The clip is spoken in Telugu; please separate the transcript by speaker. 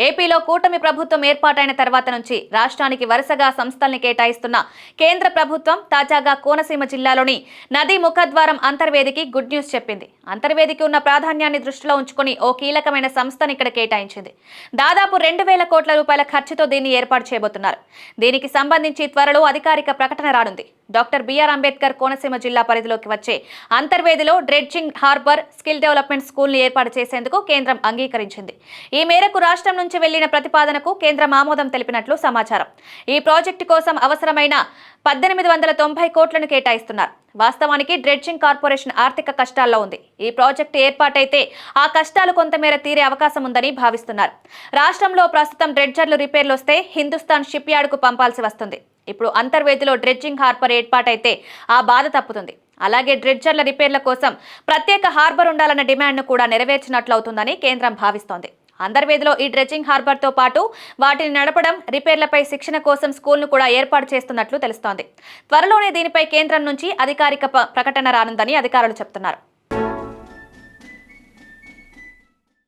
Speaker 1: ఏపీలో కూటమి ప్రభుత్వం ఏర్పాటైన తర్వాత నుంచి రాష్ట్రానికి వరుసగా సంస్థల్ని కేటాయిస్తున్న కేంద్ర ప్రభుత్వం తాజాగా కోనసీమ జిల్లాలోని నదీ ముఖద్వారం అంతర్వేదికి గుడ్ న్యూస్ చెప్పింది. అంతర్వేదికి ఉన్న ప్రాధాన్యాన్ని దృష్టిలో ఉంచుకుని ఓ కీలకమైన సంస్థను ఇక్కడ కేటాయించింది. దాదాపు 2,000 కోట్ల రూపాయల ఖర్చుతో దీన్ని ఏర్పాటు చేయబోతున్నారు. దీనికి సంబంధించి త్వరలో అధికారిక ప్రకటన రానుంది. డాక్టర్ బిఆర్ అంబేద్కర్ కోనసీమ జిల్లా పరిధిలోకి వచ్చే అంతర్వేదిలో dredging harbour skill development school ని ఏర్పాటు చేసేందుకు కేంద్రం అంగీకరించింది. ఈ మేరకు రాష్ట్రం నుంచి వెళ్లిన ప్రతిపాదనకు కేంద్రం ఆమోదం తెలిపినట్లు సమాచారం. ఈ ప్రాజెక్టు కోసం అవసరమైన 1,890 కోట్లను కేటాయిస్తున్నారు. వాస్తవానికి డ్రెడ్జింగ్ కార్పొరేషన్ ఆర్థిక కష్టాల్లో ఉంది. ఈ ప్రాజెక్టు ఏర్పాటైతే ఆ కష్టాలు కొంతమేర తీరే అవకాశం ఉందని భావిస్తున్నారు. రాష్ట్రంలో ప్రస్తుతం డ్రెడ్జర్లు రిపేర్లు వస్తే హిందుస్థాన్ షిప్ యార్డుకు పంపాల్సి వస్తుంది. ఇప్పుడు అంతర్వేదిలో డ్రెడ్జింగ్ హార్బర్ ఏర్పాటైతే ఆ బాధ తప్పుతుంది. అలాగే డ్రెడ్జర్ల రిపేర్ల కోసం ప్రత్యేక హార్బర్ ఉండాలన్న డిమాండ్ను కూడా నెరవేర్చినట్లవుతుందని కేంద్రం భావిస్తోంది. అంతర్వేదిలో ఈ డ్రెడ్జింగ్ హార్బర్ తో పాటు వాటిని నడపడం, రిపేర్లపై శిక్షణ కోసం స్కూల్ను కూడా ఏర్పాటు చేస్తున్నట్లు తెలుస్తోంది. త్వరలోనే దీనిపై కేంద్రం నుంచి అధికారిక ప్రకటన రానుందని అధికారులు చెబుతున్నారు.